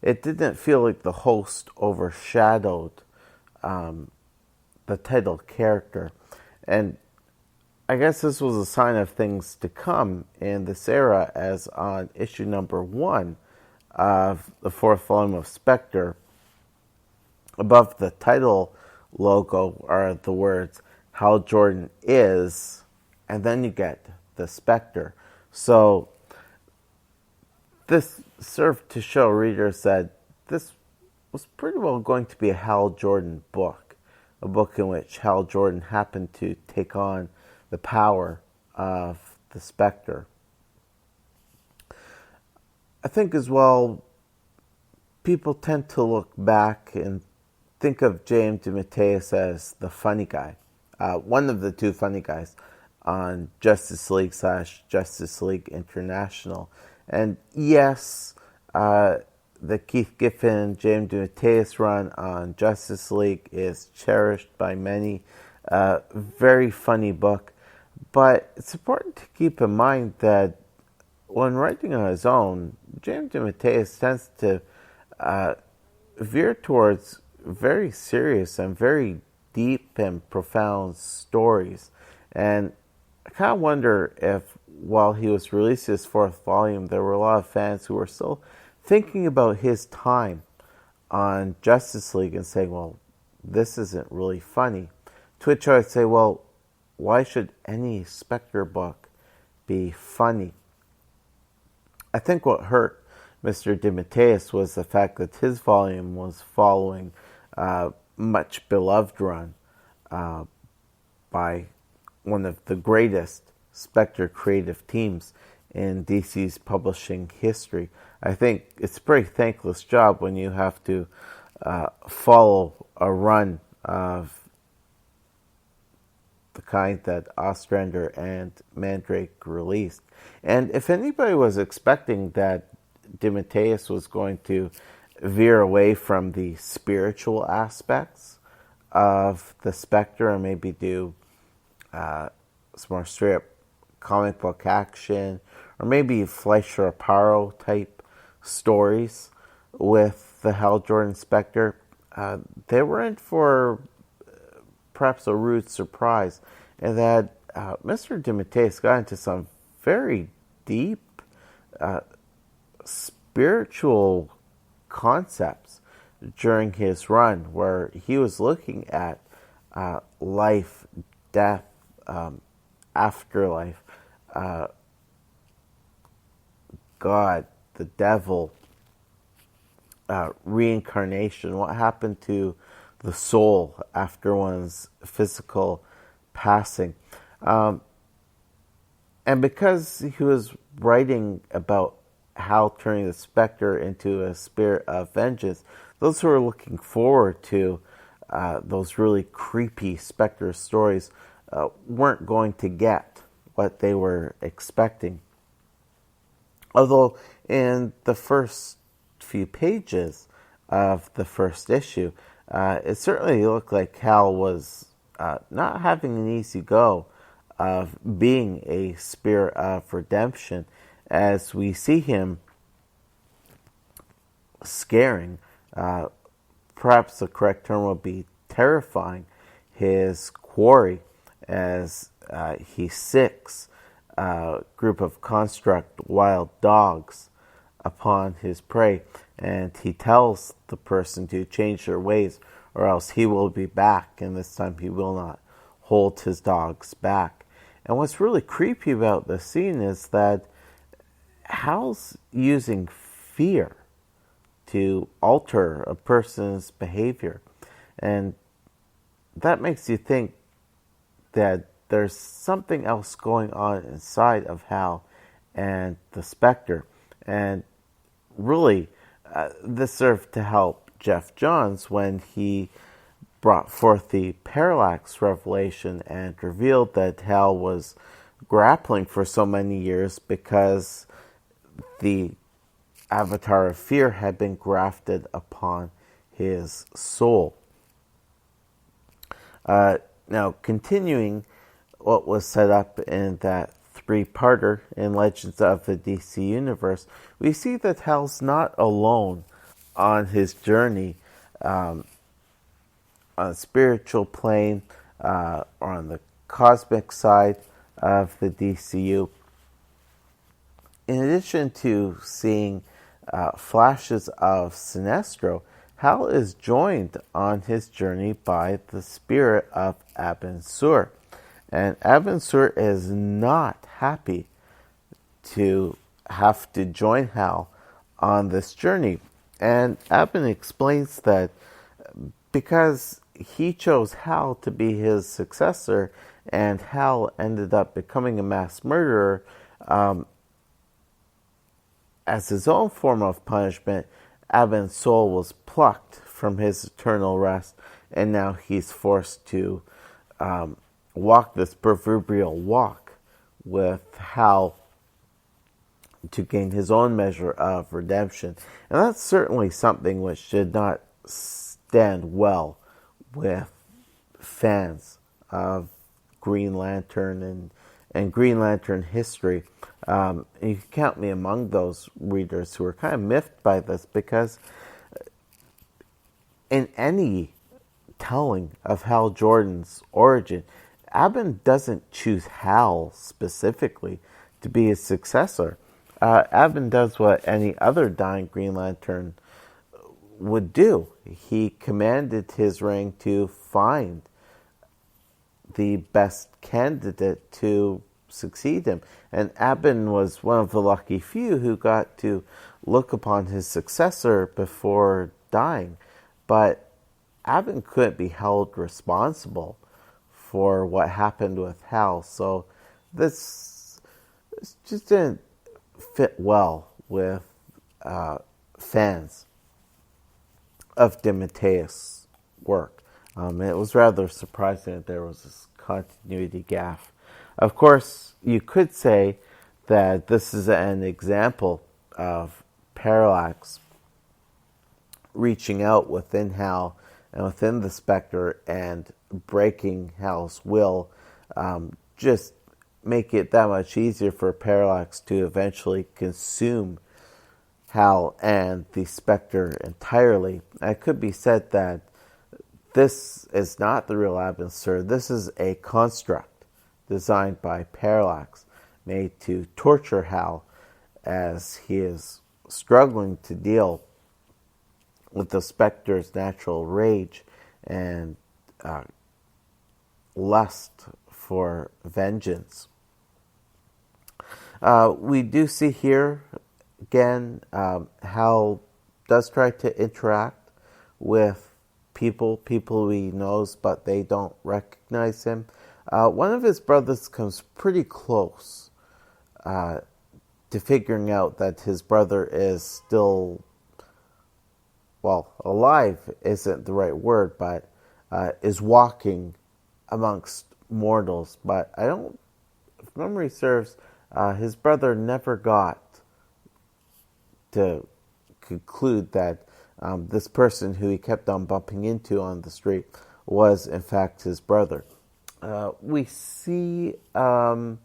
it didn't feel like the host overshadowed the title character. And I guess this was a sign of things to come in this era, as on issue number 1 of the 4th volume of Spectre, above the title logo are the words Hal Jordan is, and then you get the Spectre. So this served to show readers that this was pretty well going to be a Hal Jordan book, a book in which Hal Jordan happened to take on the power of the Spectre. I think as well, people tend to look back and think of James DeMatteis as the funny guy, one of the two funny guys on Justice League / Justice League International. And yes, the Keith Giffen, James DeMatteis run on Justice League is cherished by many. Very funny book. But it's important to keep in mind that when writing on his own, James DeMatteis tends to veer towards very serious and very deep and profound stories. And I kind of wonder if, while he was releasing his 4th volume, there were a lot of fans who were still thinking about his time on Justice League and saying, well, this isn't really funny. To which I would say, well, why should any Spectre book be funny? I think what hurt Mr. DeMatteis was the fact that his volume was following much beloved run by one of the greatest Spectre creative teams in DC's publishing history. I think it's a pretty thankless job when you have to follow a run of the kind that Ostrander and Mandrake released. And if anybody was expecting that DeMatteis was going to veer away from the spiritual aspects of the Spectre and maybe do some more straight up comic book action, or maybe Fleischer Aparo type stories with the Hal Jordan Spectre, they were in for perhaps a rude surprise, and that Mr. DeMatteis got into some very deep spiritual concepts during his run, where he was looking at life, death, afterlife, God, the devil, reincarnation, what happened to the soul after one's physical passing. And because he was writing about Hal turning the Spectre into a spirit of vengeance, those who were looking forward to those really creepy Spectre stories weren't going to get what they were expecting. Although in the first few pages of the first issue, it certainly looked like Hal was not having an easy go of being a spirit of redemption, as we see him scaring, perhaps the correct term would be terrifying, his quarry as he sicks a group of construct wild dogs upon his prey, and he tells the person to change their ways or else he will be back, and this time he will not hold his dogs back. And what's really creepy about this scene is that Hal's using fear to alter a person's behavior, and that makes you think that there's something else going on inside of Hal and the Spectre. And really, this served to help Jeff Johns when he brought forth the Parallax revelation and revealed that Hal was grappling for so many years because the avatar of fear had been grafted upon his soul. Now, continuing what was set up in that three-parter in Legends of the DC Universe, we see that Hal's not alone on his journey on a spiritual plane or on the cosmic side of the DCU. In addition to seeing flashes of Sinestro, Hal is joined on his journey by the spirit of Abin Sur. And Abin Sur is not happy to have to join Hal on this journey. And Abin explains that because he chose Hal to be his successor, and Hal ended up becoming a mass murderer, as his own form of punishment, Abin's soul was plucked from his eternal rest, and now he's forced to walk this proverbial walk with Hal to gain his own measure of redemption. And that's certainly something which did not stand well with fans of Green Lantern and Green Lantern history. You can count me among those readers who are kind of miffed by this, because in any telling of Hal Jordan's origin, Abin doesn't choose Hal specifically to be his successor. Abin does what any other dying Green Lantern would do. He commanded his ring to find the best candidate to succeed him. And Abin was one of the lucky few who got to look upon his successor before dying. But Abin couldn't be held responsible for what happened with Hal. So this just didn't fit well with fans of DeMatteis' work. It was rather surprising that there was this continuity gaffe. Of course, you could say that this is an example of Parallax reaching out within Hal and within the Spectre and breaking Hal's will, just make it that much easier for Parallax to eventually consume Hal and the Spectre entirely. It could be said that this is not the real Abin Sur. This is a construct designed by Parallax, made to torture Hal as he is struggling to deal with the Spectre's natural rage and lust for vengeance. We do see here, again, Hal does try to interact with people he knows, but they don't recognize him. One of his brothers comes pretty close to figuring out that his brother is still, well, alive isn't the right word, but is walking amongst mortals. But I don't, if memory serves, his brother never got to conclude that this person who he kept on bumping into on the street was in fact his brother. We see a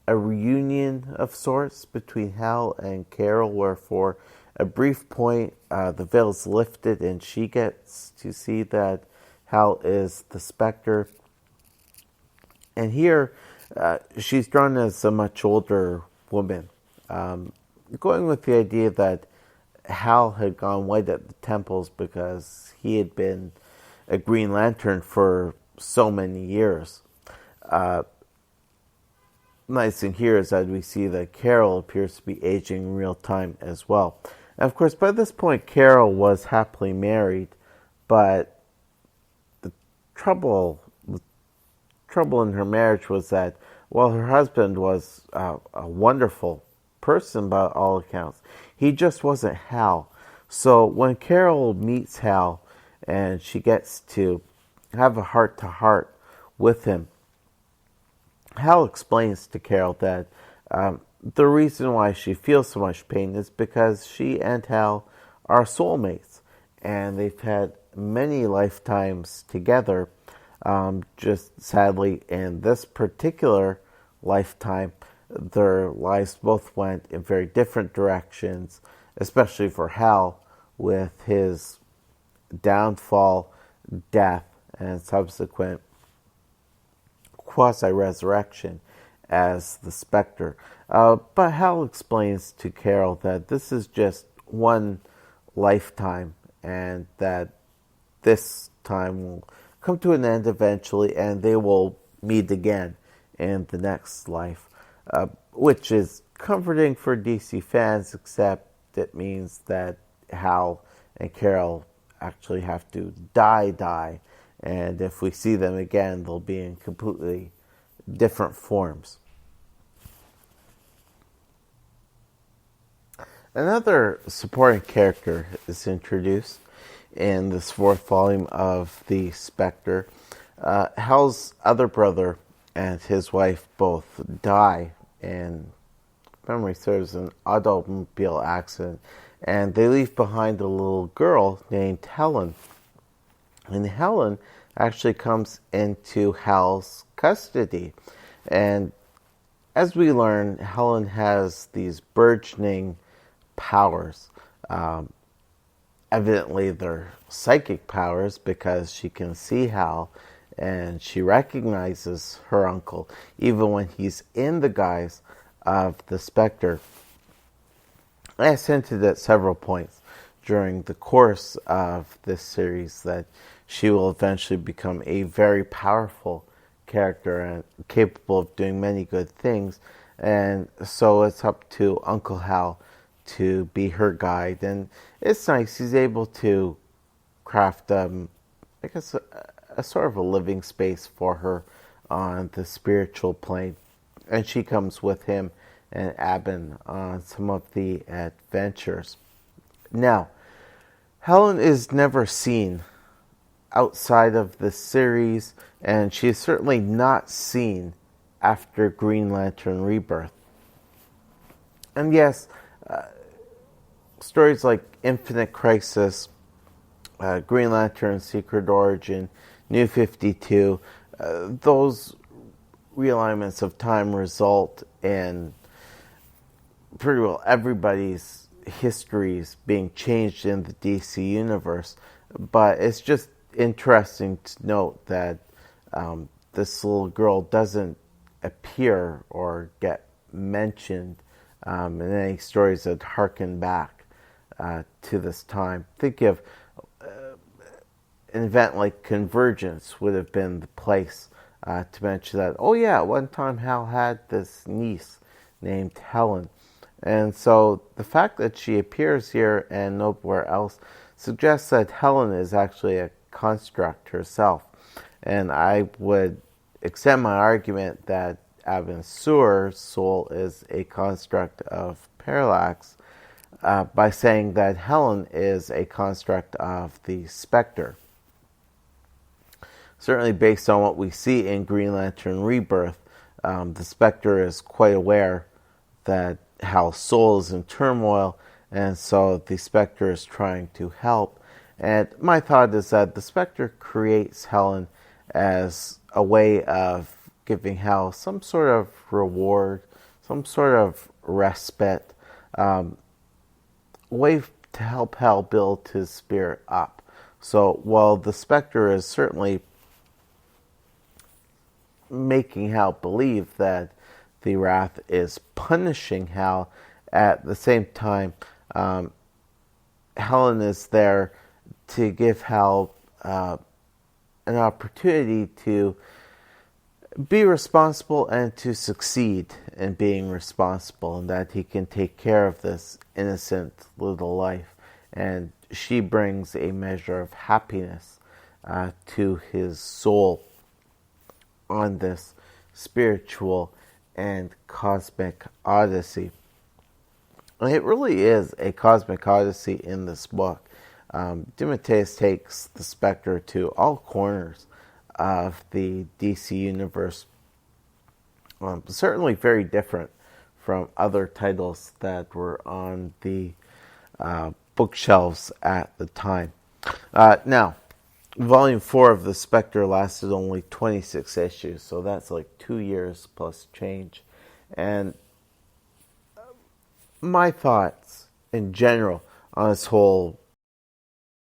reunion of sorts between Hal and Carol, where for a brief point the veil's lifted and she gets to see that Hal is the Spectre. And here she's drawn as a much older woman, going with the idea that Hal had gone white at the temples because he had been a Green Lantern for so many years. Nice thing here is that we see that Carol appears to be aging in real time as well. And of course, by this point, Carol was happily married, but the trouble in her marriage was that while her husband was a wonderful person by all accounts, he just wasn't Hal. So when Carol meets Hal and she gets to have a heart-to-heart with him, Hal explains to Carol that the reason why she feels so much pain is because she and Hal are soulmates, and they've had many lifetimes together. Just sadly, in this particular lifetime, their lives both went in very different directions, especially for Hal, with his downfall, death, and subsequent quasi-resurrection as the Spectre. But Hal explains to Carol that this is just one lifetime and that this time will come to an end eventually and they will meet again in the next life, which is comforting for DC fans, except it means that Hal and Carol actually have to die, and if we see them again, they'll be in completely different forms. Another supporting character is introduced in this fourth volume of The Spectre. Hal's other brother and his wife both die in, if memory serves, an automobile accident, and they leave behind a little girl named Helen. And Helen actually comes into Hal's custody. And as we learn, Helen has these burgeoning powers. Evidently, they're psychic powers because she can see Hal and she recognizes her uncle even when he's in the guise of the Spectre. As hinted at several points during the course of this series that she will eventually become a very powerful character and capable of doing many good things. And so it's up to Uncle Hal to be her guide. And it's nice. He's able to craft, I guess, a sort of a living space for her on the spiritual plane. And she comes with him and Abin on some of the adventures. Now, Helen is never seen outside of the series, and she is certainly not seen after Green Lantern Rebirth. And yes, stories like Infinite Crisis, Green Lantern Secret Origin, New 52, those realignments of time result in pretty well everybody's histories being changed in the DC universe. But it's just interesting to note that this little girl doesn't appear or get mentioned in any stories that harken back to this time. Think of an event like Convergence would have been the place to mention that, oh yeah, one time Hal had this niece named Helen. And so the fact that she appears here and nowhere else suggests that Helen is actually a construct herself. And I would extend my argument that Abin Sur's soul is a construct of Parallax by saying that Helen is a construct of the Spectre. Certainly based on what we see in Green Lantern Rebirth, the Spectre is quite aware that Hal's soul is in turmoil, and so the Spectre is trying to help. And my thought is that the Spectre creates Helen as a way of giving Hal some sort of reward, some sort of respite, way to help Hal build his spirit up. So while the Spectre is certainly making Hal believe that the Wrath is punishing Hal, at the same time, Helen is there to give Hal an opportunity to be responsible and to succeed in being responsible, and that he can take care of this innocent little life. And she brings a measure of happiness to his soul on this spiritual and cosmic odyssey. And it really is a cosmic odyssey in this book. DeMatteis takes the Spectre to all corners of the DC universe. Certainly very different from other titles that were on the bookshelves at the time. Now, Volume 4 of The Spectre lasted only 26 issues, so that's like 2 years plus change. And my thoughts in general on this whole